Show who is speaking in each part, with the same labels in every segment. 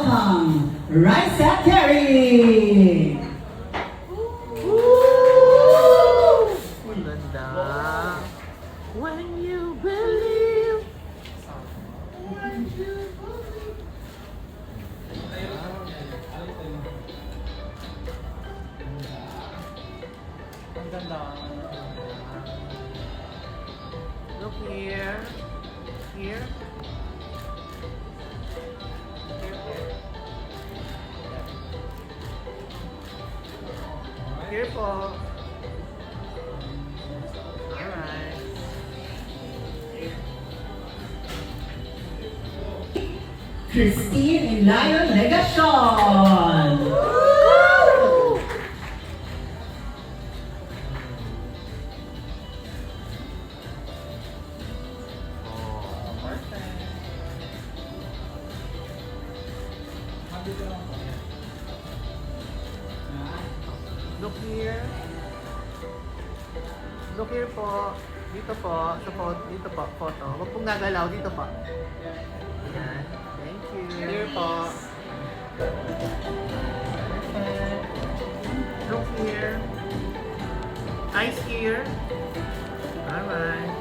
Speaker 1: welcome Raisa Terry!
Speaker 2: Ang ganda. When you believe. When you believe. Ang ganda. Look here. Here. Here po. Alright.
Speaker 1: Christine Ilayon Legacion!
Speaker 2: Oh, perfect. Look here. Look here po. Dito po. Sa photo. Dito po. Photo. Huwag pong gagalaw. Dito po. Ayan. Thank you. Here po. Perfect. Look here. Eyes here. Alright.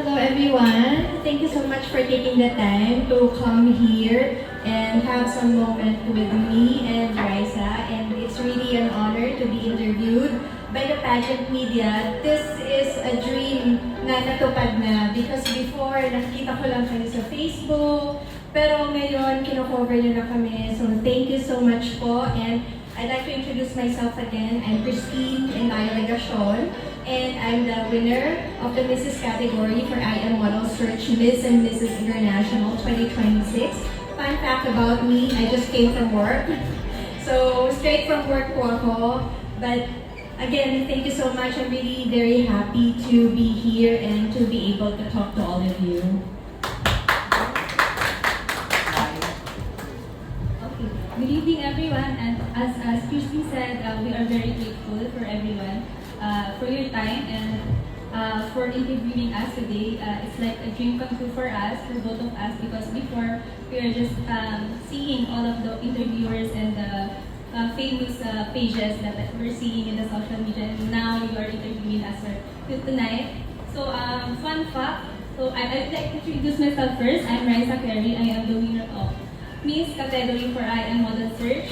Speaker 3: Hello everyone. Thank you so much for taking the time to come here and have some moment with me and Raisa. And it's really an honor to be interviewed by the pageant media. This is a dream na natupad na because before nakikita ko lang kayo sa Facebook, pero ngayon kino-cover niyo na kami. So thank you so much po, and I'd like to introduce myself again. I'm Christine Ilayon Legacion, and I'm the winner of the Mrs. category for I Am Model Search Miss and Mrs. International 2026. Fun fact about me, I just came from work. So, straight from work po ako. But again, thank you so much. I'm really very happy to be here and to be able to talk to all of you.
Speaker 4: Okay. Good evening, everyone. And as Christine said, we are very grateful for everyone for your time and for interviewing us today. It's like a dream come true for us, for both of us, because before we are just seeing all of the interviewers and the famous pages that we're seeing in the social media, and now you are interviewing us tonight. So, fun fact. So, I'd like to introduce myself first. I'm Raisa Terry. I am the winner of Miss category for I Am Model Search,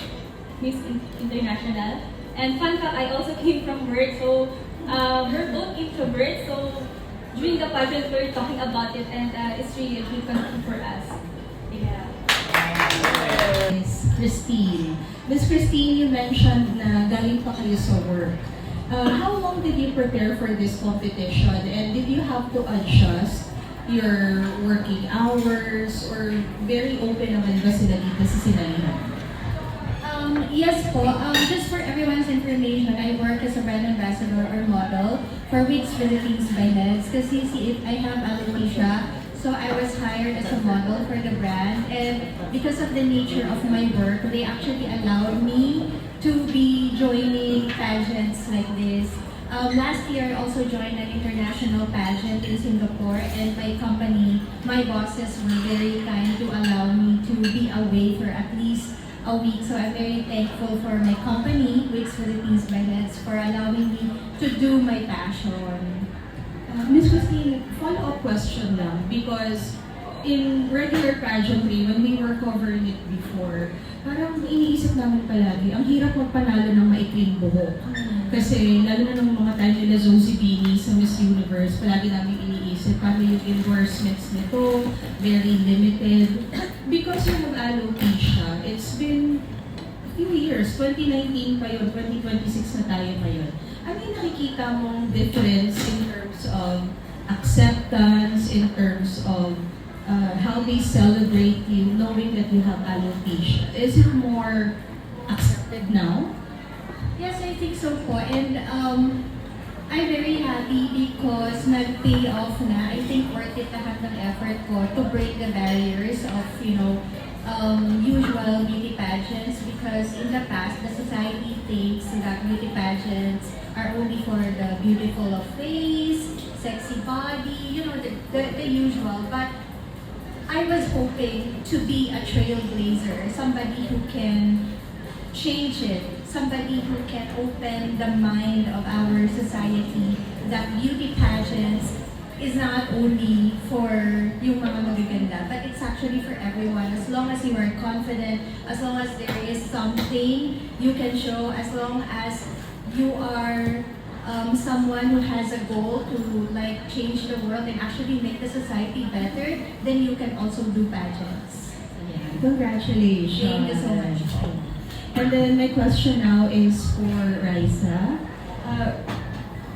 Speaker 4: Miss International. And fun fact, I also came from work, so we're both introverts. So during the pageant, we're talking about it, and it's really a good content for us. Yeah.
Speaker 3: Miss Christine. Miss Christine, you mentioned na galing pa kayo sa work. How long did you prepare for this competition, and did you have to adjust your working hours, or very open naman ba sila dito sa sinalihan?
Speaker 4: Yes po. Just for everyone's information, I work as a brand ambassador or model for Wigs Philippines by Neds. Kasi I have alopecia, so I was hired as a model for the brand. And because of the nature of my work, they actually allowed me to be joining pageants like this. Last year, I also joined an international pageant in Singapore, and my company, my bosses were very kind to allow me to be away for at least a week. So I'm very thankful for my company, Wigs Philippines by Neds, for allowing me to do my passion.
Speaker 3: Miss Christine, follow-up question lang, because in regular pageantry, when we were covering it before, parang iniisip namin palagi, ang hirap magpanalo ng maikling buhok. Kasi lalo na nung mga time nila Zoe Bini sa Miss Universe, palagi namin iniisip paano yung endorsements nito, very limited. Because yung nag-alopecia, it's been a few years, 2019 pa yun, 2026 na tayo ngayon. Ano yung nakikita mong difference in terms of acceptance, in terms of how they celebrate you knowing that you have alopecia? Is it more accepted now?
Speaker 4: Yes, I think so po. And I'm very happy because nag-pay off na. I think worth it lahat ng effort ko to break the barriers of, usual beauty pageants, because in the past, the society thinks that beauty pageants are only for the beautiful of face, sexy body, the usual. But
Speaker 3: I was hoping to be a trailblazer, somebody who can change it, somebody who can open the mind of our society that beauty pageants is not only for yung mga magaganda, but it's actually for everyone. As long as you are confident, as long as there is something you can show, as long as you are someone who has a goal to like change the world and actually make the society better, then you can also do pageants. Yeah.
Speaker 5: Congratulations.
Speaker 3: Thank you so much.
Speaker 5: And then my question now is for Raisa.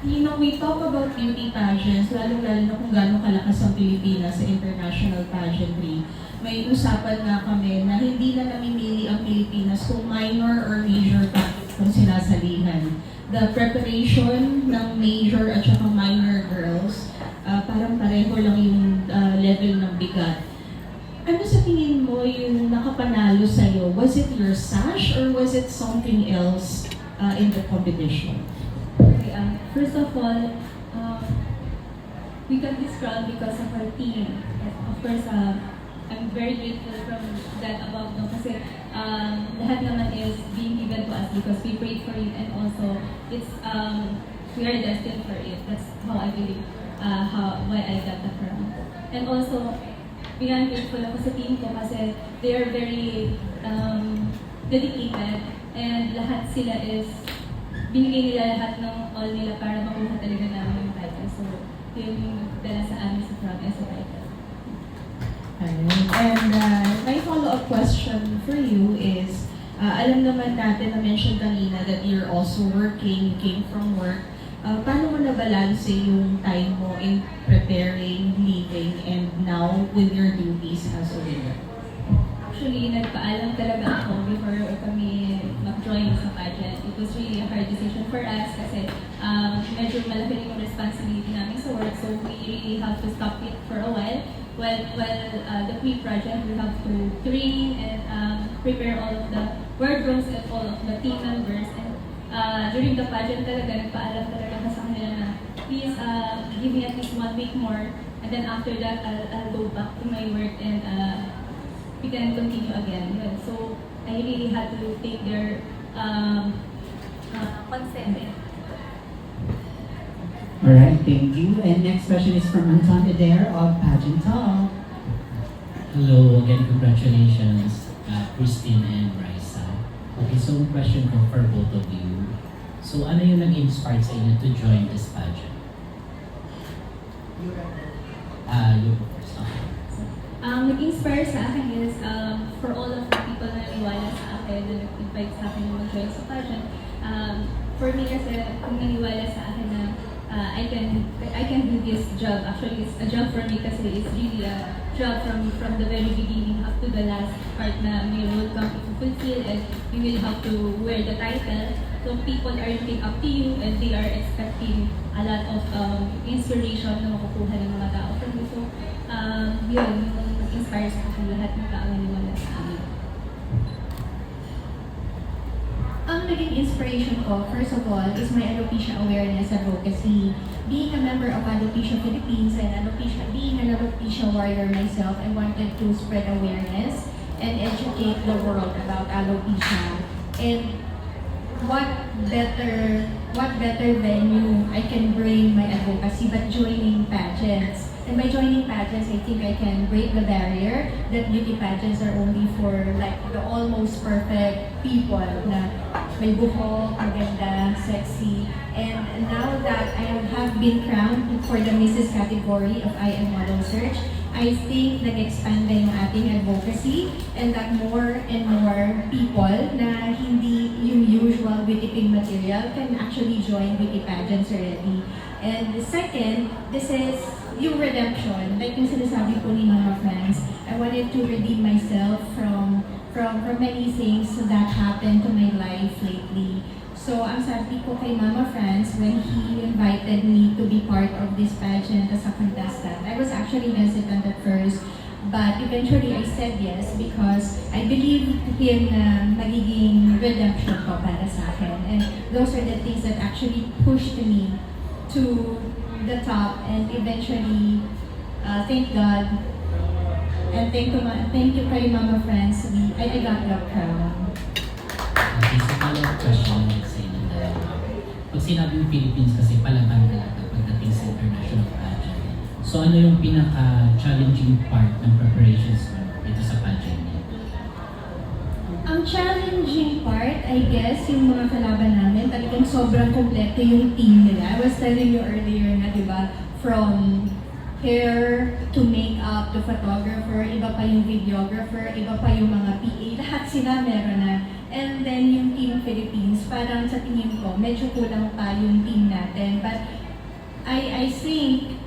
Speaker 5: We talk about beauty pageants, lalo-lalo na kung gaano kalakas ang Pilipinas sa international pageantry. May usapan nga kami na hindi na namimili ang Pilipinas kung minor or major pageant kung sinasalihan. The preparation ng major at saka minor girls, parang pareho lang yung level ng bigat. Ano sa tingin mo yung nakapanalo sa'yo? Was it your sash or was it something else in the competition?
Speaker 4: Okay, first of all, we got this crown because of our team. And of course, I'm very grateful from that above, no? Kasi lahat naman is being given to us because we prayed for it, and also it's we are destined for it. That's how I believe why I got the crown. And also, bigyan grateful ako sa team ko kasi they are very dedicated, and lahat sila is binigay nila lahat ng all nila para makuha talaga namin yung title. So, yun yung dala sa amin sa Crown as a title.
Speaker 5: And my follow-up question for you is, alam naman natin na-mention kanina that you're also working, you came from work. Paano mo nabalance yung time mo in preparing, leaving, and now with your duties as a winner?
Speaker 4: Actually, nagpaalam talaga ako before kami mag-join sa pageant. It was really a hard decision for us kasi medyo malaki rin yung responsibility namin sa work, so we really have to stop it for a while. While the pre-project, we have to train and prepare all of the wardrobes and all of the team members. And during the pageant talaga, nagpaalam talaga sa kanila na please give me at least 1 week more, and then after that, I'll go back to my work and we can continue again. Yun. So I really had to take their consent.
Speaker 1: Alright, thank you. And next question is from Anton Adair of Pageant Talk.
Speaker 6: Hello, again, congratulations, Christine and Raisa. Okay, so question ko for both of you. So ano yung nag-inspire sa inyo to join this pageant? You go first. Okay.
Speaker 4: Nag-inspire sa akin is for all of the people na naniwala sa akin, na nag-invite sa akin na mag-join sa pageant. For me kasi, kung naniwala sa akin na I can do this job. Actually, it's a job for me kasi it's really a job from the very beginning up to the last part na may role kang fulfill and you will have to wear the title. So people are looking up to you and they are expecting a lot of inspiration na makukuha ng mga tao from you. So, yun, yung nag-inspire sa akin lahat ng tao na niwala sa amin.
Speaker 3: Ang naging inspiration ko, first of all, is my alopecia awareness advocacy. Being a member of Alopecia Philippines and being an alopecia warrior myself, I wanted to spread awareness and educate the world about alopecia. And what better venue I can bring my advocacy but joining pageants. And by joining pageants, I think I can break the barrier that beauty pageants are only for like the almost perfect people na may buhok, maganda, sexy. And now that I have been crowned for the Mrs. category of I Am Model Search, I think nag-expand na yung ating advocacy and that more and more people na hindi yung usual beauty pig material can actually join beauty pageants already. And the second, this is yung redemption. Like yung sinasabi po ni Mama Franz, I wanted to redeem myself from many things that happened to my life lately. So, ang sabi ko kay Mama Franz when he invited me to be part of this pageant as a contestant, I was actually hesitant at first, but eventually I said yes because I believe him na magiging redemption ko para sa akin. And those are the things that actually pushed me to the top and eventually, thank God, And thank you kay Mama Friends. I got that crown.
Speaker 6: Okay, so follow-up question ulit sa inyong dalawa. Pag sinabi yung Philippines kasi palaban talaga pagdating sa international pageant. So ano yung pinaka-challenging part ng preparations mo dito sa pageant niyo?
Speaker 3: Ang challenging part, I guess, yung mga kalaban namin, talagang sobrang kompleto yung team nila. I was telling you earlier na, di ba, from hair to makeup to photographer, iba pa yung videographer, iba pa yung mga PA, lahat sila meron na. And then yung Team Philippines, parang sa tingin ko, medyo kulang pa yung team natin. But I think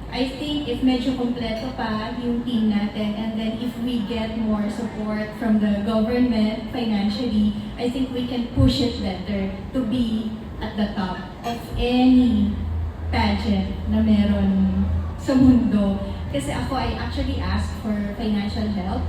Speaker 3: if medyo kompleto pa yung team natin, and then if we get more support from the government financially, I think we can push it better to be at the top of any pageant na meron sa mundo. Kasi ako, I actually asked for financial help.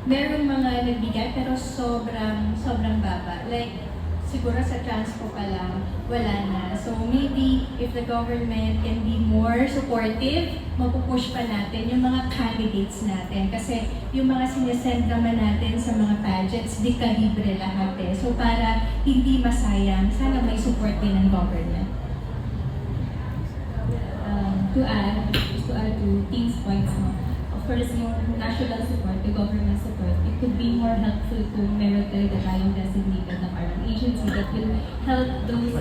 Speaker 3: Meron mga nagbigay pero sobrang baba. Like, siguro sa transpo pa lang, wala na. So maybe if the government can be more supportive, mapupush pa natin yung mga candidates natin. Kasi yung mga sinesend naman natin sa mga pageants, di kalibre lahat eh. So para hindi masayang, sana may support din ng government.
Speaker 4: To add to Team's points, no? Of course, yung national support, the government support, it could be more helpful kung meron talaga tayong designated na parang agency that will help those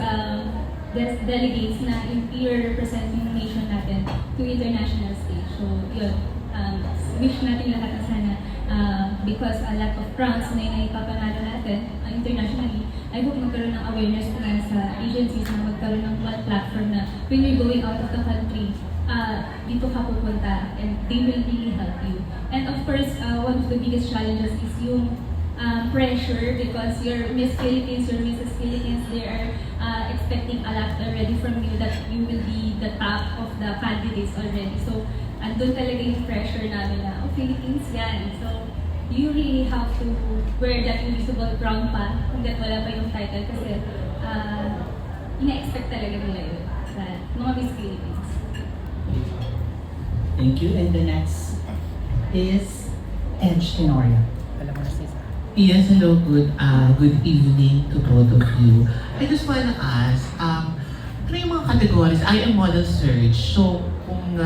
Speaker 4: delegates na represent yung nation natin to international stage. So, yun, wish natin lahat na sana because a lot of crowns na ipapanalo natin internationally, I hope magkaroon ng awareness na sa agencies na magkaroon ng one platform na when you're going out of the country, dito ka pupunta and they will really help you. And of course, one of the biggest challenges is yung pressure because your Miss Philippines, your Mrs. Philippines, they are expecting a lot already from you that you will be the top of the candidates already. So, andun talaga yung pressure namin na, oh, Philippines yan. So, you really have to wear that invisible crown pa hanggat wala pa yung title kasi ina-expect talaga nila yun sa mga Miss Philippines.
Speaker 1: Thank you. And the next is Edge Tenorio.
Speaker 2: Alam mo na sis.
Speaker 7: Yes, hello, good evening to both of you. I just wanna ask, ano yung mga categories? I am model search. So, kung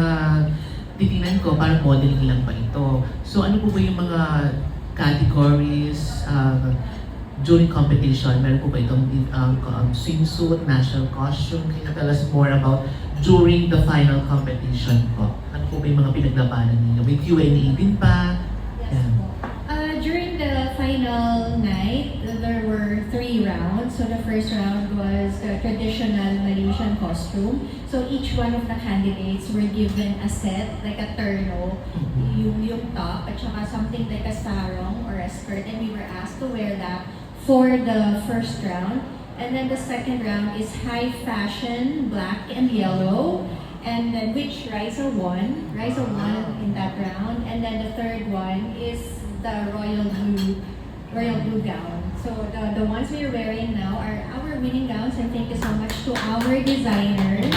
Speaker 7: titingnan ko, parang modeling lang pa ito. So, ano po ba yung mga categories during competition? Meron po ba itong swimsuit, national costume? Can you tell us more about during the final competition po? Ano po ba yung mga pinaglabanan ninyo? May Q&A din pa? Yan.
Speaker 3: During the final night, there were 3 rounds. So the first round was the traditional Malaysian costume. So each one of the candidates were given a set, like a terno, yung top, at saka something like a sarong or a skirt, and we were asked to wear that for the first round. And then the second round is high fashion, black and yellow. And then which Raisa won in that round. And then the third one is the royal blue gown. So the ones we are wearing now are our winning gowns, and thank you so much to our designers,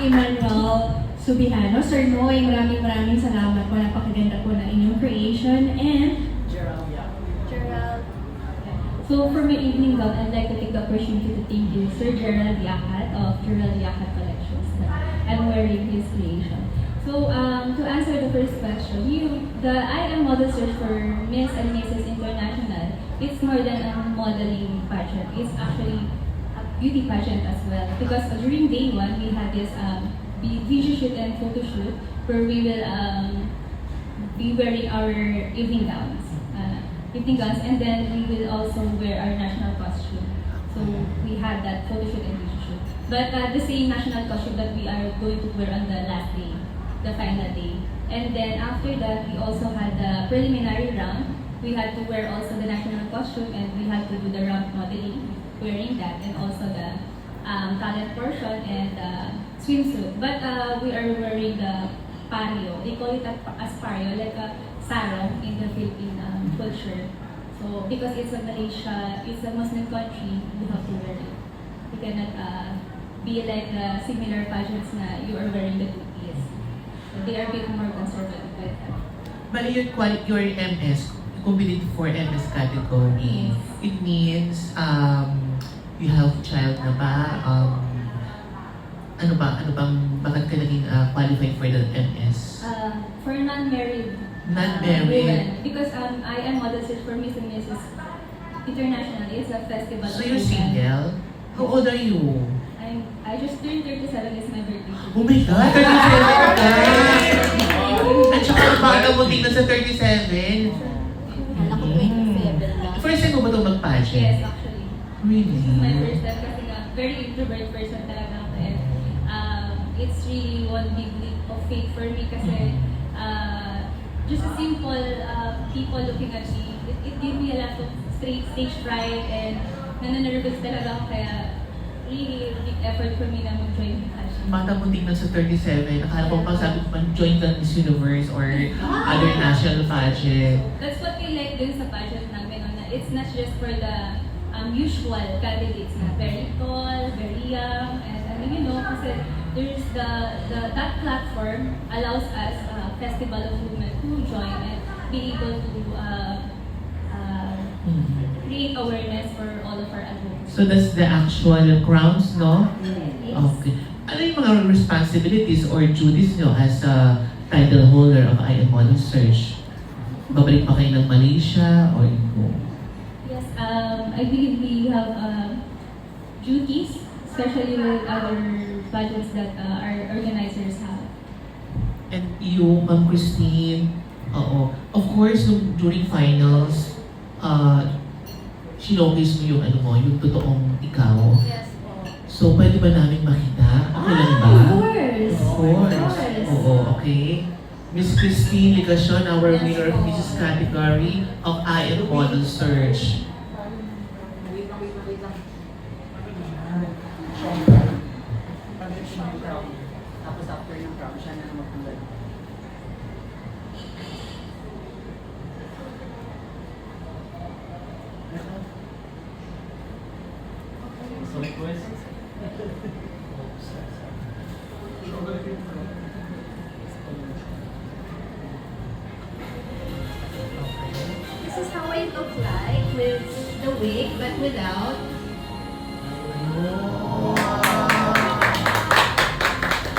Speaker 3: Emmanuel Subihano. Sir Noy, maraming salamat po. Napakaganda po ng inyong creation. And Gerald.
Speaker 4: So for my evening gown, I'd like to take the opportunity to thank you, Sir Gerald Yakat of Gerald Yakat Collections. I'm wearing his creation. So to answer the first question, the I Am Model Search for Miss and Mrs. International, it's more than a modeling pageant. It's actually a beauty pageant as well. Because during day 1, we had this video shoot and photo shoot where we will be wearing our evening gowns. And then we will also wear our national costume. So we had that photo shoot and video shoot. But the same national costume that we are going to wear on the last day, the final day. And then after that, we also had the preliminary round. We had to wear also the national costume, and we had to do the ramp modeling, wearing that, and also the talent portion and swimsuit. But we are wearing the pario. They call it as pario, like a sarong in the Philippine culture. So because it's a Malaysia, it's a Muslim country, you have to wear it. You cannot be like the similar pageants na you are wearing the two-piece. they are a bit more conservative with that.
Speaker 7: But your MS, you competed for MS category. It means you have child na ba? Ano bang, bakit ka naging qualified for the MS?
Speaker 4: For non-married
Speaker 7: Non-married.
Speaker 4: women, because I am model search for Miss and Mrs. International. It's a festival
Speaker 7: So
Speaker 4: of
Speaker 7: you're
Speaker 4: women.
Speaker 7: single? How old are you?
Speaker 4: I just turned 37. It's my birthday.
Speaker 7: Oh my God, 37 guys! At saka ang bata mo tingnan sa 37.
Speaker 3: Kala ko 27 lang.
Speaker 7: First time mo ba ito mag-pageant?
Speaker 4: Yes, actually.
Speaker 7: Really?
Speaker 4: This is my first time kasi nga, very introvert person talaga ako. And it's really one big leap of faith for me kasi just a simple people looking at me, it gave me a lot of stage fright and nananervous talaga ako kaya really big effort for me na mag-join the pageant.
Speaker 7: Bata mo tingnan sa 37. Akala ko pa sabi ko join the Miss Universe or other national pageant.
Speaker 4: That's what we like dun sa pageant namin. No? Na it's not just for the usual candidates na very tall, very young, and you know, kasi there's that platform allows us, Festival of Women, to join and be able to create awareness for all of our advocates.
Speaker 7: So that's the actual crowns, no? Okay. Ano yung mga responsibilities or duties nyo as a title holder of I Am Model Search? Babalik pa kayo ng Malaysia or go?
Speaker 4: Yes, I believe we have duties, especially with other pageants that our organizers have.
Speaker 7: And you, Ma'am Christine, of course, during finals, showcase mo yung yung totoong ikaw.
Speaker 3: Yes po.
Speaker 7: So, pwede ba namin makita? Okay lang ba?
Speaker 3: Of course.
Speaker 7: Of course. Oo, okay. Miss Christine Ligacion, our winner of Mrs. Category of I Am Model Search.
Speaker 1: Tapos after ng crown, siya na magtanggal.
Speaker 3: This is how I look like with the wig, but without.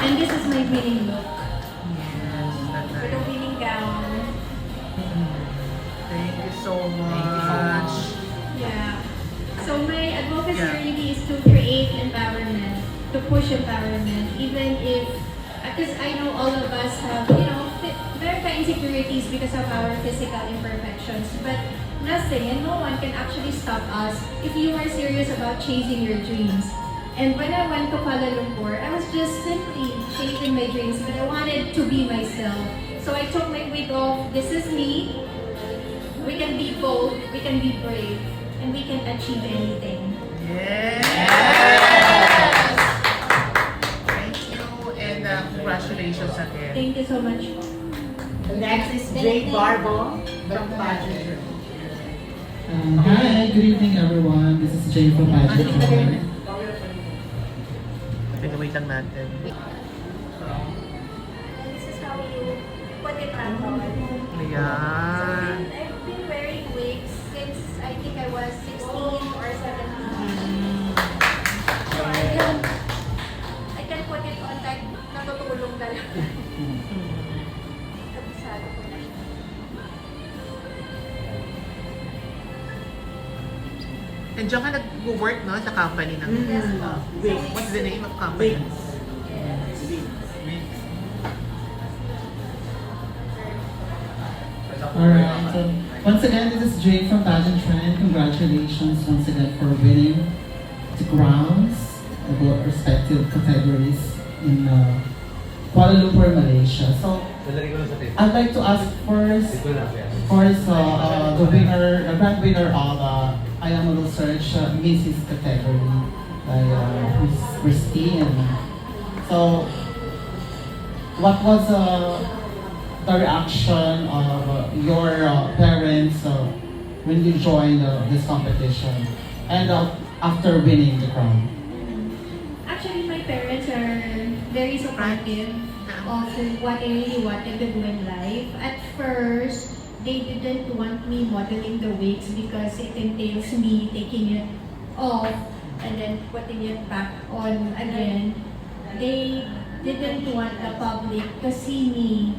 Speaker 3: And this is my winning look. With a winning gown.
Speaker 7: Thank you so much.
Speaker 1: Thank you so much.
Speaker 3: Yeah. So my advocacy
Speaker 7: Yeah.
Speaker 3: really is to create empowerment, to push empowerment, even if, because I know all of us have, meron tayong insecurities because of our physical imperfections, but nothing and no one can actually stop us if you are serious about chasing your dreams. And when I went to Kuala Lumpur, I was just simply chasing my dreams, but I wanted to be myself. So I took my wig off. This is me. We can be bold, we can be brave, and we can achieve anything.
Speaker 7: Yes! Thank you and congratulations again.
Speaker 3: Thank you so much.
Speaker 2: Next is Jay Barbo from Pageant.
Speaker 1: Hi, good evening everyone. This is Jay from Pageant.
Speaker 7: Pinawait lang natin.
Speaker 3: This is how you put it on.
Speaker 7: Ayan.
Speaker 3: I've been wearing wigs since I think I was 16 or 17. So I can put it on like natutulog na lang. Kabisado ko na siya.
Speaker 7: And diyan ka nag-work, no, sa company ng...
Speaker 3: Yes po.
Speaker 7: What's the name of company?
Speaker 1: Alright, so once again, this is Jay from Pageant Trend. Congratulations once again for winning the crowns of your respective categories in Kuala Lumpur, Malaysia. So I'd like to ask first, the winner, the grand winner of I Am Model Search Mrs. category by Miss Christine. So, what was the reaction of your parents when you joined this competition and after winning the crown?
Speaker 3: Actually, my parents are very supportive. of what I really wanted to do in life. At first, they didn't want me modeling the wigs because it entails me taking it off and then putting it back on again. They didn't want the public to see me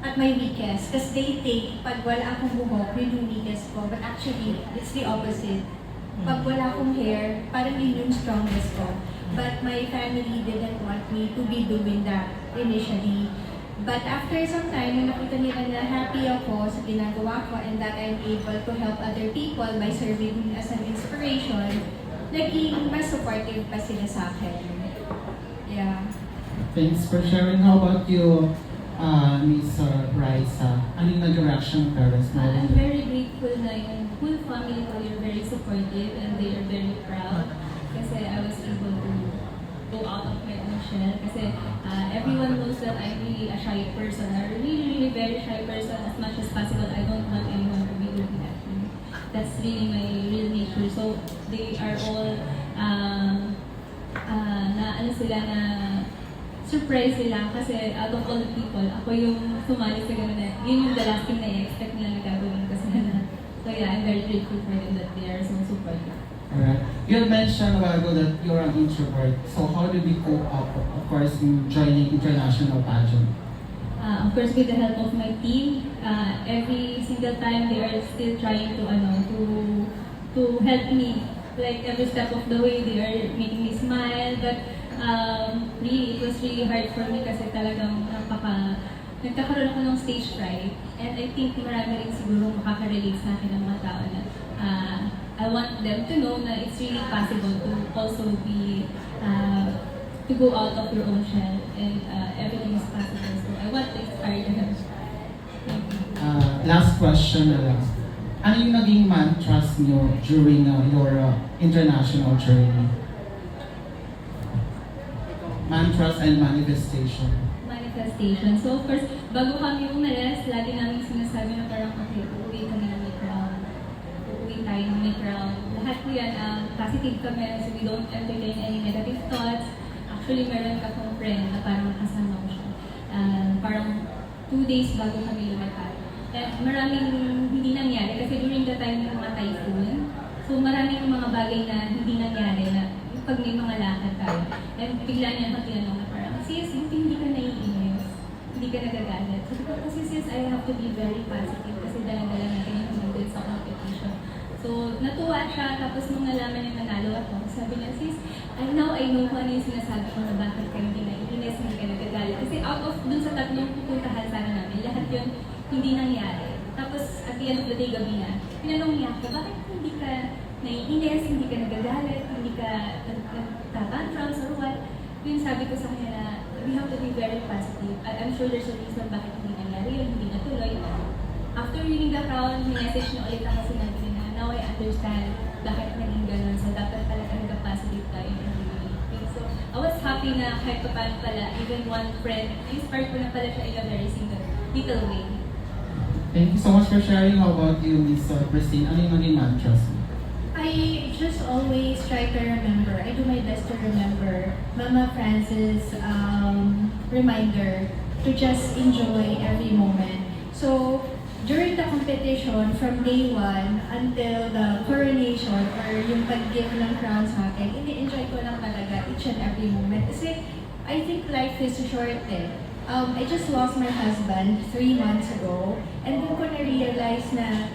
Speaker 3: at my weakest because they think pag wala akong buhok, yun yung weakest ko. But actually, it's the opposite. Pag wala akong hair, parang yun yung strongest ko. But my family didn't want me to be doing that initially. But after some time, nung nakita nila na happy ako sa ginagawa ko and that I'm able to help other people by serving as an inspiration, naging mas supportive pa sila sa akin. Yeah.
Speaker 1: Thanks for sharing. How about you, Miss Raisa? Ano yung nag-reaction ng parents mo?
Speaker 4: I'm very grateful na yung whole family ko, you're very supportive and they are very proud kasi I was able to go out of my own shell kasi everyone knows that I'm really a shy person. I'm really very shy person. As much as possible, I don't want anyone to be looking at me. That's really my real nature. So they are all surprise sila kasi out of all the people, ako yung sumali sa ganun na, yun yung the last thing na i-expect nila na gagawin kasi na. So yeah, I'm very grateful for them that they are so supportive.
Speaker 1: Alright. You had mentioned a while ago that you're an introvert. So how did you cope up, of course, in joining international pageant?
Speaker 4: Of course, with the help of my team, every single time they are still trying to help me. Like every step of the way, they are making me smile. But really, it was really hard for me kasi talagang nagkakaroon ako ng stage fright. And I think marami rin siguro makaka-relate sa akin ng mga tao na I want them to know na it's really possible to also be, to go out of your own shell and everything is possible. So I want to inspire them. Thank you.
Speaker 1: Last question na lang. Ano yung naging mantras nyo during your international journey? Mantras and manifestation.
Speaker 4: Manifestation. So of course, bago kami umalis, lagi namin sinasabi na parang, okay, uuwi kami ng may crown. Uuwi tayo ng may crown. Lahat po yan, positive kami, so we don't entertain any negative thoughts. Actually, meron ka pong friend na parang kasama ko siya. Parang 2 days bago kami lumipad. And maraming hindi nangyari kasi during the time ng mga typhoon, so maraming mga bagay na hindi nangyari na pag may mga lakad tayo. And bigla niya ako tinanong na parang, sis, hindi ka naiinis, hindi ka nagagalit. Sabi ko, kasi sis, I have to be very positive kasi dala-dala natin yung nandun sa competition. So, natuwa siya, tapos nung nalaman niya nanalo ako, sabi niya, sis, now I know kung ano yung sinasabi mo na bakit ka hindi naiinis, hindi ka nagagalit. Kasi out of dun sa tatlong pupuntahan sana namin, lahat yun hindi nangyari. Tapos, at the end of the day, gabi na, tinanong niya ako, bakit hindi ka naiinis, hindi ka nagagalit, hindi ka nagtatantrums or what? Yun sabi ko sa kanya na, we have to be very positive. I'm sure there's a reason bakit hindi nangyari yun, hindi natuloy. After reading the crown, minessage niya ulit ako, sinabi niya na, now I understand bakit naging ganun. So, dapat talaga nagka-positive tayo in everything. So, I was happy na kahit pa paano pala, even one friend, inspired ko na pala siya in a very little way.
Speaker 1: Thank you so much for sharing. How about you, Miss Christine? Ano yung naging mantras mo?
Speaker 3: I just always try to remember. I do my best to remember Mama Francis' reminder to just enjoy every moment. So, during the competition, from day 1 until the coronation or yung pag-give ng crown sa akin, ini-enjoy ko lang talaga each and every moment. Kasi I think life is short eh. I just lost my husband 3 months ago and doon ko na-realize na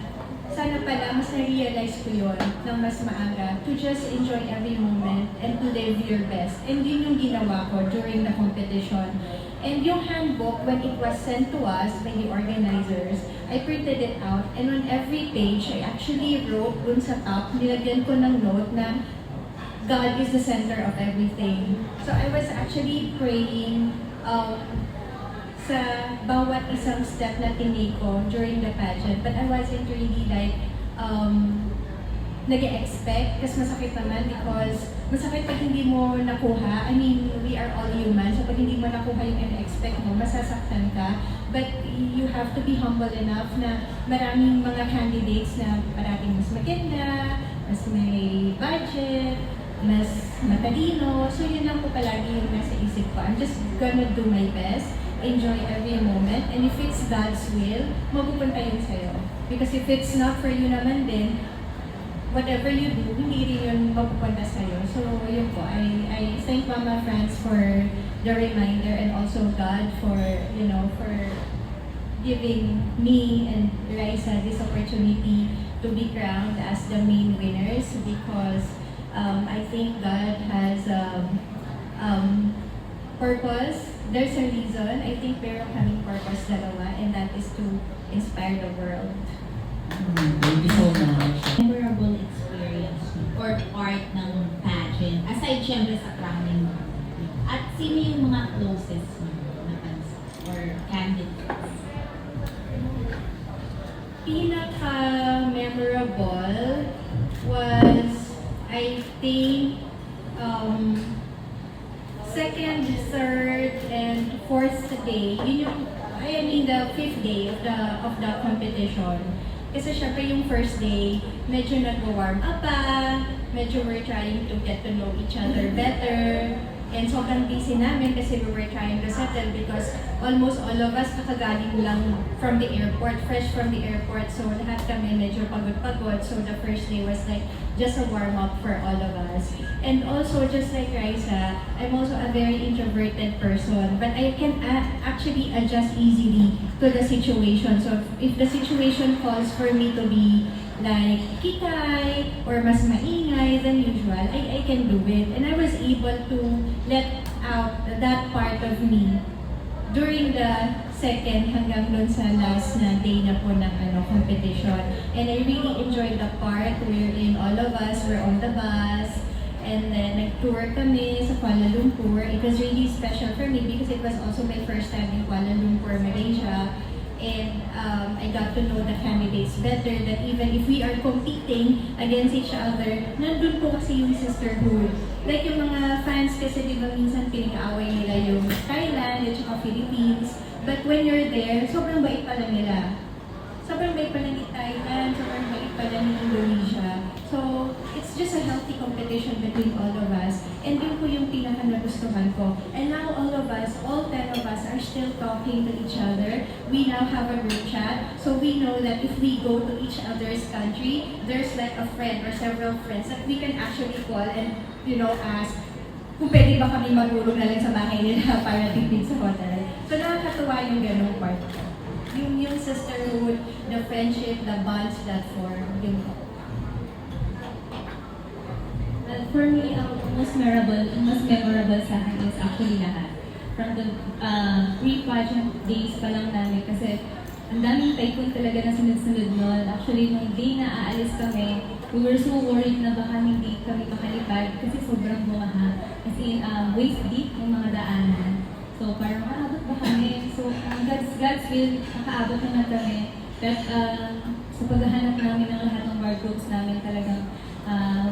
Speaker 3: sana pala mas na-realize ko yun ng mas maaga to just enjoy every moment and to live your best. And yun yung ginawa ko during the competition. And yung handbook, when it was sent to us by the organizers, I printed it out and on every page, I actually wrote dun sa top, nilagyan ko ng note na God is the center of everything. So I was actually praying sa bawat isang step na tinake ko during the pageant. But I wasn't really like nag-expect kasi masakit naman because masakit pag hindi mo nakuha. I mean, we are all human. So pag hindi mo nakuha yung in-expect mo, masasaktan ka. But you have to be humble enough na maraming mga candidates na parating mas maganda, mas may budget, mas matalino. So yun lang po palagi yung nasa isip ko. I'm just gonna do my best enjoy every moment. And if it's God's will, mapupunta yun sa'yo. Because if it's not for you naman din, whatever you do, hindi rin yun mapupunta sa'yo. So, yun po. I thank Mama France for the reminder and also God for, for giving me and Raisa this opportunity to be crowned as the main winners because I think God has purpose. There's a reason. I think meron kaming purpose dalawa and that is to inspire the world.
Speaker 1: Thank you so much.
Speaker 8: Memorable experience or part ng pageant, aside syempre sa crowning mo. At sino yung mga closest mo na fans or candidates?
Speaker 3: Pinaka-memorable was, I think, second, third, and fourth day. Yun yung, the fifth day of the competition. Kasi syempre yung first day, medyo nag-warm up pa, medyo we're trying to get to know each other better. And sobrang busy namin kasi we were trying to settle because almost all of us kakagaling lang from the airport, fresh from the airport. So lahat kami medyo pagod-pagod. So the first day was like just a warm-up for all of us. And also, just like Raisa, I'm also a very introverted person. But I can actually adjust easily to the situation. So if the situation calls for me to be like kitay or mas maingay than usual, I can do it. And I was able to let out that part of me during the second hanggang dun sa last na day na po ng competition. And I really enjoyed the part wherein all of us were on the bus and then nag-tour kami sa Kuala Lumpur. It was really special for me because it was also my first time in Kuala Lumpur, Malaysia. And I got to know the candidates better, that even if we are competing against each other, nandun po kasi yung sisterhood. Like yung mga fans kasi di ba minsan pinag-aaway nila yung Thailand at saka Philippines. But when you're there, sobrang bait pala nila. Sobrang bait pala ni Thailand, sobrang bait pala ni Indonesia. So, it's just a healthy competition between all of us. And yun po yung pinaka-nagustuhan ko. And now all of us, all 10 of us are still talking to each other. We now have a group chat. So we know that if we go to each other's country, there's like a friend or several friends that we can actually call and, ask kung pwede ba kami magulog na lang sa bahay nila para tipid sa hotel. So nakakatuwa yung ganung part ko. Yung sisterhood, the friendship, the bonds that form, yun po.
Speaker 4: For me, ang most memorable sa akin is actually lahat. From the pre-pageant days pa lang namin kasi ang daming typhoon talaga na sunod-sunod nun. Actually, nung day na aalis kami, we were so worried na baka hindi kami makalipad kasi sobrang bumaha. As in, waist deep yung mga daanan. So, parang maabot ba kami? So, God's will, nakaabot naman kami. But sa paghahanap namin ng lahat ng wardrobes namin talagang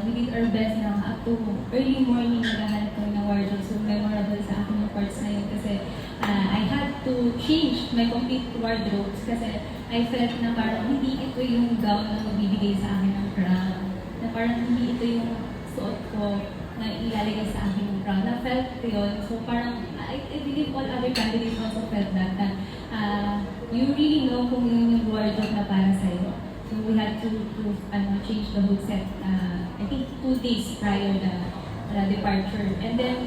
Speaker 4: we did our best na up to early morning naghahanap kami ng wardrobe. So, memorable sa akin yung parts na yun kasi I had to change my complete wardrobes kasi I felt na parang hindi ito yung gown na magbibigay sa akin ng crown. Na parang hindi ito yung suot ko na ilalagay sa akin ng crown. Na felt ko yun. So, parang I believe all other candidates also felt that you really know kung yun yung wardrobe na para sa'yo. So we had to change the whole set, I think 2 days prior the departure. And then,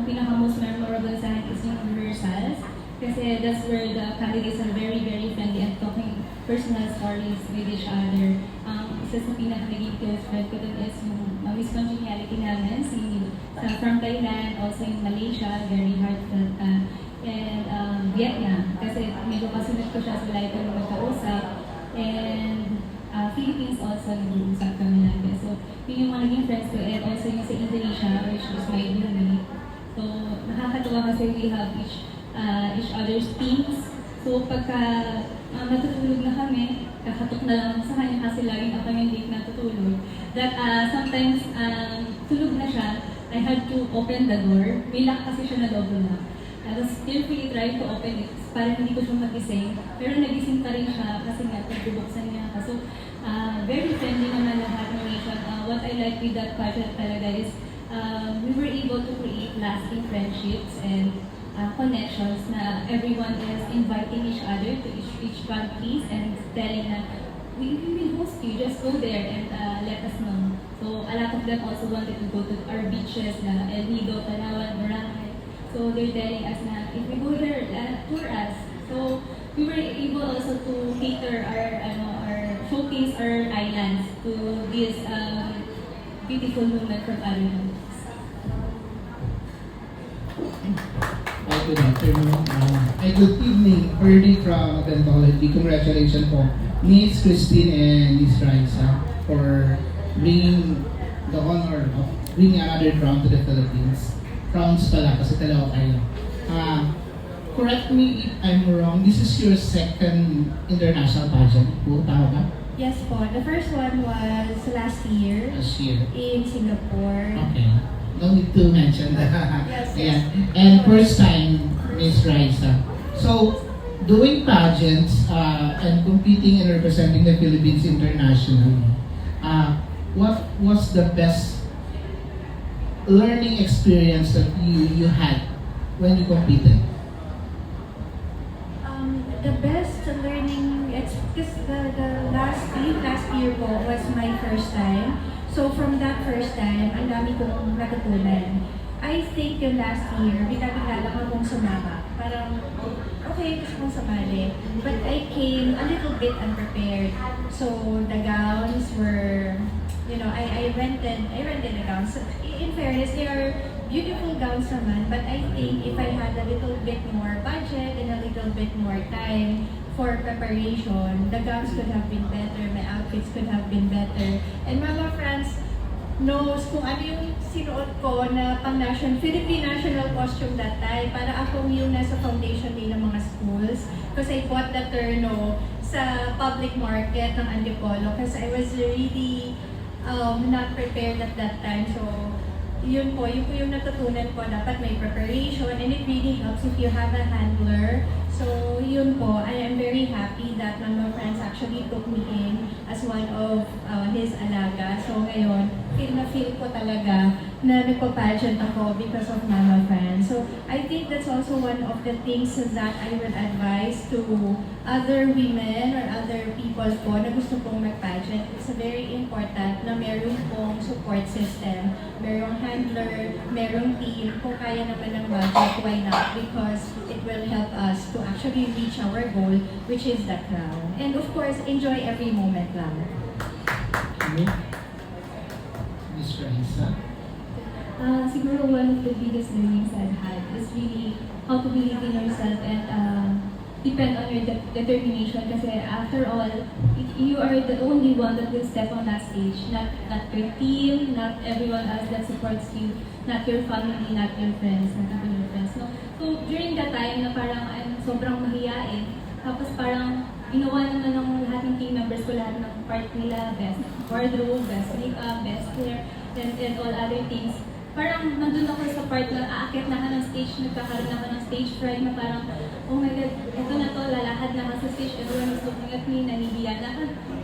Speaker 4: pinaka-most memorable sa akin is yung rehearsals. Kasi that's where the candidates are very, very friendly and talking personal stories with each other. Isa sa pinaka-naging close friend ko dun is yung Miss Congeniality namin, from Thailand, also in Malaysia, very heartfelt. And Vietnam, kasi medyo kasunod ko siya sa lahat ng magkausap. And Philippines also, nag-uusap kami natin. So, yun yung mga naging friends ko. And also yung sa Indonesia, which is my roommate. So, nakakatuwa kasi we have each other's teams. So, pagka matutulog na kami, kakatok na lang sa kanya kasi laging ako yung late natutulog. That sometimes, tulog na siya, I had to open the door. May lock kasi siya na double lock. I was carefully trying to open it para hindi ko siya magising. Pero nagising pa rin siya kasi nga pagbubuksan niya. So, very friendly naman lahat ng nation. What I like with that pageant talaga is we were able to create lasting friendships and connections na everyone is inviting each other to each countries and telling na we will host you, just go there and let us know. So a lot of them also wanted to go to our beaches na El Nido, Palawan, Boracay. So they're telling us na if we go there, tour us. So we were able also to cater our showcase our islands to this beautiful women from other countries.
Speaker 9: Hi, good afternoon. Good evening. Early from Odontology. Congratulations po, Miss Christine and Miss Raisa, for bringing the honor of bringing another crown to the Philippines. Crowns pala kasi dalawa kayo. Correct me if I'm wrong, this is your second international pageant po, tama ba?
Speaker 3: Yes po. The first one was last year
Speaker 9: Last year.
Speaker 3: in Singapore.
Speaker 9: Okay. No need to mention that.
Speaker 3: Yes,
Speaker 9: Yeah.
Speaker 3: yes.
Speaker 9: And first time, Miss Raisa. So, doing pageants and competing and representing the Philippines internationally, what was the best learning experience that you had when you competed?
Speaker 3: The best learning because the last year po was my first time. So from that first time, ang dami kong natutunan. I think yung last year, bigla-bigla lang akong sumama. Parang, okay, gusto kong sumali. But I came a little bit unprepared. So the gowns were, I rented the gowns. In fairness, they are beautiful gowns naman, but I think if I had a little bit more budget and a little bit more time for preparation, the gowns could have been better, my outfits could have been better. And Mama Franz knows kung ano yung sinuot ko na Philippine national costume that time, para akong yung nasa foundation day ng mga schools. Because I bought the terno sa public market ng Antipolo because I was really not prepared at that time. So, yun po yung natutunan ko, dapat may preparation and it really helps if you have a handler. So yun po, I am very happy that Mama Franz actually took me in as one of his alaga. So ngayon, feel ko talaga na nagpa-pageant ako because of Mama Franz. So I think that's also one of the things that I would advise to other women or other people po na gusto pong mag-pageant. It's very important na meron pong support system, merong handler, merong team. Kung kaya naman ng budget, why not? Because it will help us to actually reach our goal, which is the crown. And of course, enjoy every moment lang.
Speaker 9: Okay. Miss Raisa.
Speaker 4: Siguro one of the biggest learnings I've had is really how to believe in yourself and depend on your determination. Kasi after all, you are the only one that will step on that stage. Not your team, not everyone else that supports you, not your family, not your friends, not even your friends. No? So during that time na parang sobrang mahiyain, tapos parang ginawa naman ng lahat ng team members ko, lahat ng part nila, best wardrobe, best makeup, best hair, and all other things. Parang nandun ako sa part na aakyat na ka ng stage, nagkakaroon ako ng stage fright na parang, oh my God, eto na to, lalakad na ka sa stage, everyone is looking at me, nahihiya na ka,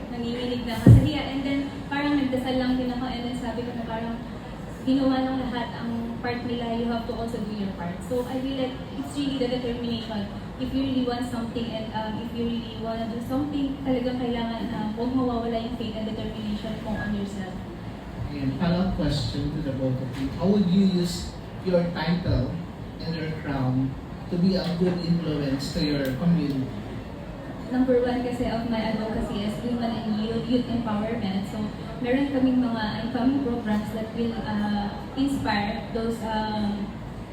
Speaker 4: nanginginig na ka sa hiya. And then parang nagdasal lang din ako and then sabi ko na parang ginawa ng lahat ang part nila, you have to also do your part. So I feel like it's really the determination. If you really want something and if you really want to do something, talagang kailangan na huwag mawawala yung faith and determination mo on yourself.
Speaker 9: And follow-up question to the both of you. How would you use your title and your crown to be a good influence to your community?
Speaker 4: Number one kasi of my advocacy is women and youth empowerment. So, meron kaming mga incoming programs that will inspire those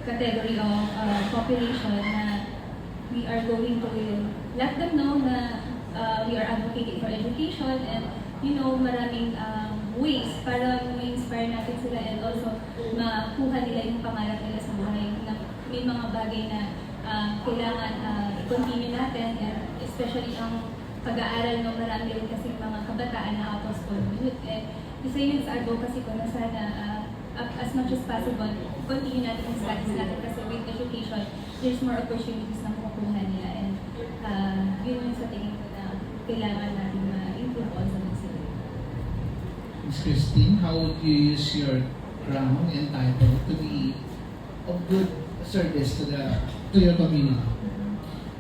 Speaker 4: category of population na we are going to let them know na we are advocating for education and maraming ways para ma-inspire natin sila and also makuha nila yung pangarap nila sa buhay. May mga bagay na kailangan i-continue natin and especially ang pag-aaral ng marami rin kasi mga kabataan na out of school youth. Isa yun sa advocacy ko na sana as much as possible, continue natin yung studies natin kasi with education, there's more opportunities na makukuha nila and yun yung sa tingin ko na kailangan natin ma-improve also ng sila.
Speaker 9: Miss Christine, how would you use your crown and title to be of good service to the to your community?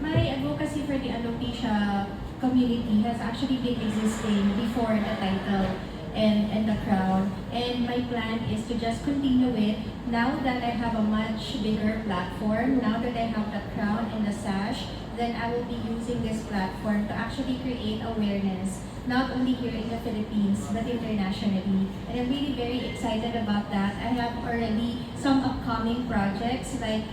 Speaker 3: My advocacy for the alopecia community has actually been existing before the title and the crown. And my plan is to just continue it now that I have a much bigger platform, now that I have the crown and the sash, then I will be using this platform to actually create awareness, not only here in the Philippines, but internationally. And I'm really very excited about that. I have already some upcoming projects, like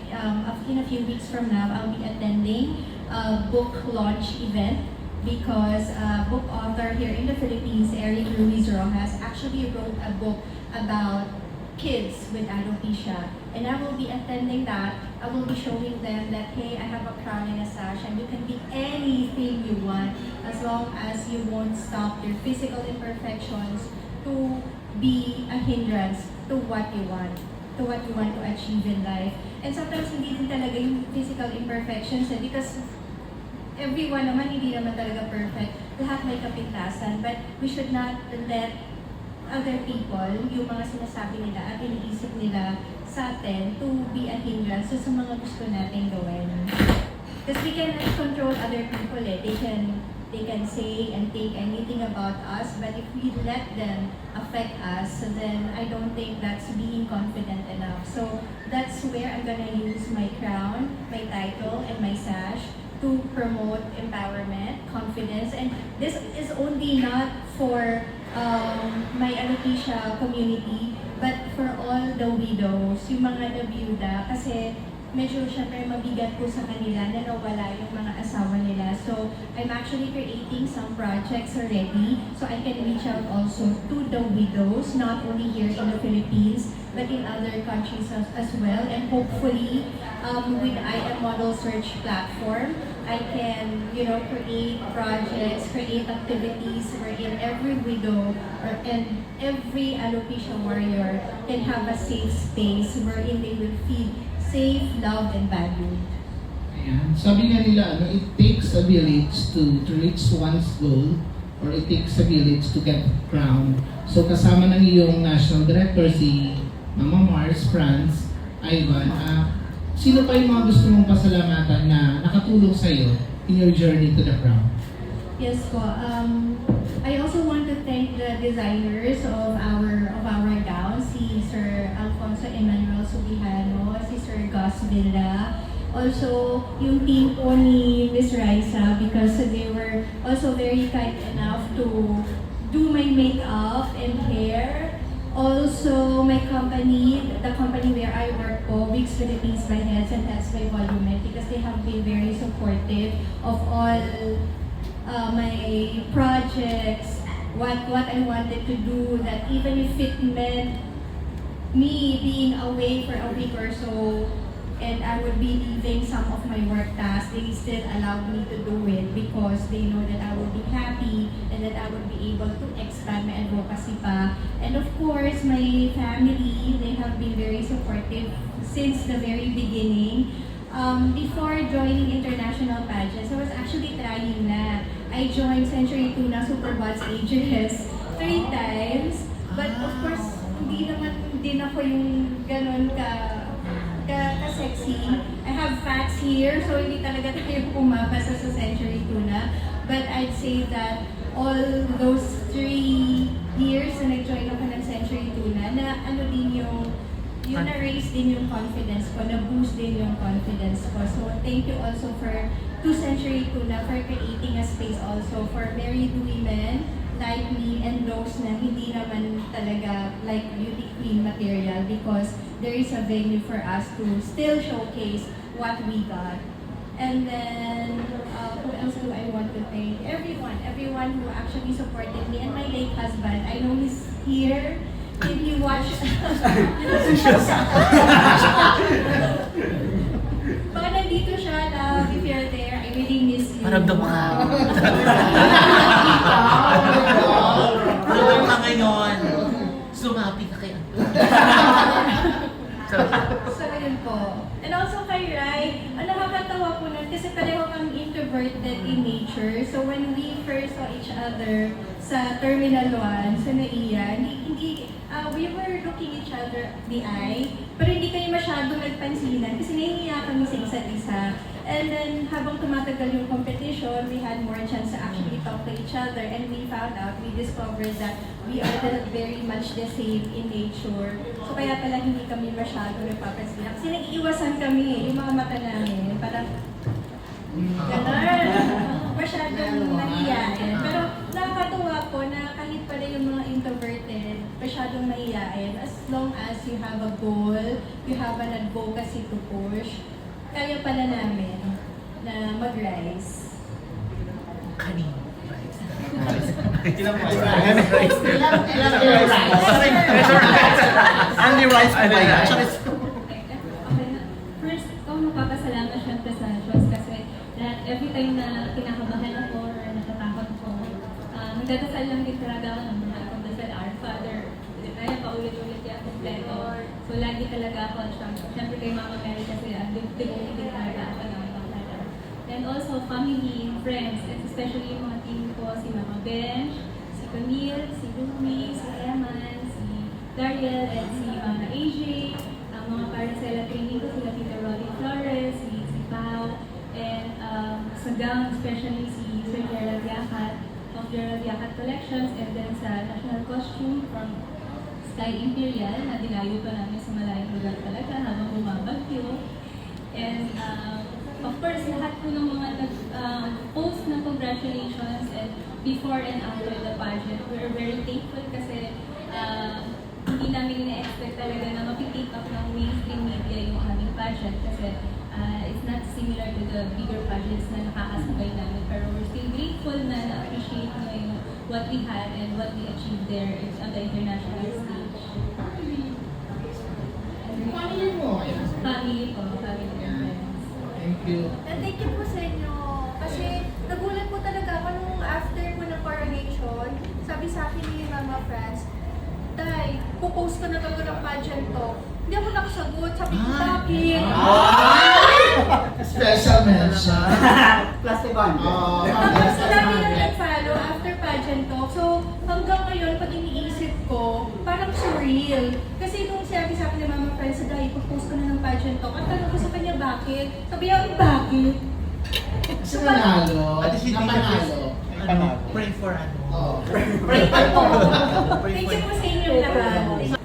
Speaker 3: in a few weeks from now, I'll be attending a book launch event because a book author here in the Philippines, Eric Ruiz Rojas, actually wrote a book about kids with alopecia. And I will be attending that. I will be showing them that, hey, I have a crown and a sash and you can be anything you want as long as you won't stop your physical imperfections to be a hindrance to what you want to achieve in life. And sometimes hindi din talaga yung physical imperfections because everyone naman, hindi naman talaga perfect. Lahat may kapintasan. But we should not let other people, yung mga sinasabi nila at iniisip nila sa atin to be a hindrance sa mga gusto natin gawin. Because we cannot control other people eh. They can say and think anything about us, but if we let them affect us, then I don't think that's being confident enough. So that's where I'm gonna use my crown, my title, and my sash to promote empowerment, confidence, and this is only not for my alopecia community, but for all the widows, yung mga nabiyuda, kasi medyo syempre mabigat po sa kanila na nawala yung mga asawa nila. So I'm actually creating some projects already so I can reach out also to the widows, not only here in the Philippines, but in other countries as well. And hopefully, with I Am Model Search platform, I can, create projects, create activities wherein every widow and every alopecia warrior can have a safe space wherein they will feel safe, loved, and valued.
Speaker 9: Ayan. Sabi nga nila, it takes a village to reach one's goal, or it takes a village to get crowned. So kasama ng iyong national director, si Mama Mars, Franz, Ivan, sino pa yung mga gusto mong pasalamatan na nakatulong sa'yo in your journey to the crown?
Speaker 3: Yes po. I also want to thank the designers of our gowns, si Sir Alfonso Emmanuel Subihano, si Sir Gus Villa, also yung team po ni Miss Raisa, because they were also very kind enough to do my makeup and hair. Also, my company, the company where I work po, Wigs Philippines by Heads and Heads by Volume, because they have been very supportive of all my projects, what I wanted to do, that even if it meant me being away for a week or so, and I would be leaving some of my work tasks, they still allowed me to do it because they know that I will be happy and that I will be able to expand my advocacy pa. And of course, my family, they have been very supportive since the very beginning. Before joining international pageants, I was actually trying na. I joined Century Tuna Superbots Ages 3 times, but of course, hindi naman din ako yung ganon ka-sexy. I have fats here, so hindi talaga tayo pumapasa sa Century Tuna. But I'd say that all those 3 years na nag-join ako ng Century Tuna, na din yung na-raise din yung confidence ko, na-boost din yung confidence ko. So thank you also to Century Tuna for creating a space also for married women like me and those na hindi naman talaga like beauty queen material, because there is a venue for us to still showcase what we got. And then, who else do I want to thank? Everyone who actually supported me, and my late husband. I know he's here. If you watch... Baka nandito siya, love. If you're there, I really miss you.
Speaker 7: Maramdam ka. Maramdam ka ngayon. Sumapi ka kaya.
Speaker 3: So, yun po. And also kay Rai, nakakatawa po nun kasi pareho kang introverted in nature. So when we first saw each other sa Terminal 1, sa NAIA, hindi we were looking each other the eye, pero hindi kami masyadong nagpansinan kasi nahihiya kami sa isa't isa. And then, habang tumatagal yung competition, we had more chance to actually talk to each other, and we discovered that we are very much the same in nature. So kaya pala hindi kami masyado nagpapansinan. Kasi nag-iiwasan kami eh, yung mga mata namin. Parang, gano'n. Masyadong nahihiyain. Pero nakakatuwa po na kahit pala yung mga introverted, masyadong nahihiyain. As long as you have a goal, you have an advocacy to push, kaya pala namin na mag-rise.
Speaker 2: Ilang
Speaker 10: Andy Rice pa ba yan?
Speaker 4: Okay na. First, magpapasalamat syempre sa Diyos kasi every time na kinakabahan ako or natatakot ako, nagdadasal lang din talaga ako ng mga pagdasal, Our Father, kaya paulit-ulit yan kompleto. So lagi talaga ako, syempre kay Mama Mary kasi devoted din talaga ako ng mga Father. And also family, friends, and especially yung mga team ko, si Mama Bench, si Camille, si Lumi, si Eman, si Dariel, and si Mama AJ, ang mga Paracela training ko, sila Tita Rolly Flores, si Pao, and sa gown, especially si Sir Gerald Yakat of Gerald Yakat Collections, and then sa national costume from Sky Imperial na dinayo pa namin sa malayong lugar talaga habang bumabagyo. And of course, lahat po ng mga post ng congratulations and before and after the pageant, we're very thankful kasi hindi namin ina-expect talaga na mapipick up ng mainstream media yung aming pageant kasi it's not similar to the bigger pageants na nakakasabay namin. Pero we're still grateful na na-appreciate nyo yung what we had and what we achieved there on the international stage.
Speaker 9: Family mo.
Speaker 4: Family po, family and friends.
Speaker 9: Thank you.
Speaker 3: And thank you po sa inyo. Kasi nagulat po talaga ako nung after po ng coronation, sabi sa akin ni Mama Franz, Day, pupost ko na talaga ng pageant to. Hindi ako nakasagot. Sabi ko, bakit?
Speaker 9: Special mention.
Speaker 10: Plastic one.
Speaker 3: Tapos marami na nag-follow after pageant talk. So hanggang ngayon, pag iniisip ko, parang surreal. Kasi nung sabi sa akin ni Mama Franz, Day, pupost ko na ng pageant talk. At tanong ko sa kanya, bakit? Sabi niya, bakit?
Speaker 9: Kasi nanalo.
Speaker 2: At least hindi
Speaker 9: Napanalo.
Speaker 2: Pray for ano.
Speaker 9: Oh.
Speaker 3: Thank you po sa inyo lahat.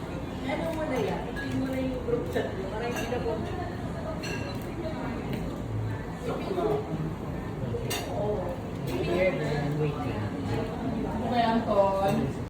Speaker 11: Ano mo na yan? Hindi mo na yung group chat mo. Parang hindi na po.
Speaker 2: Here, waiting.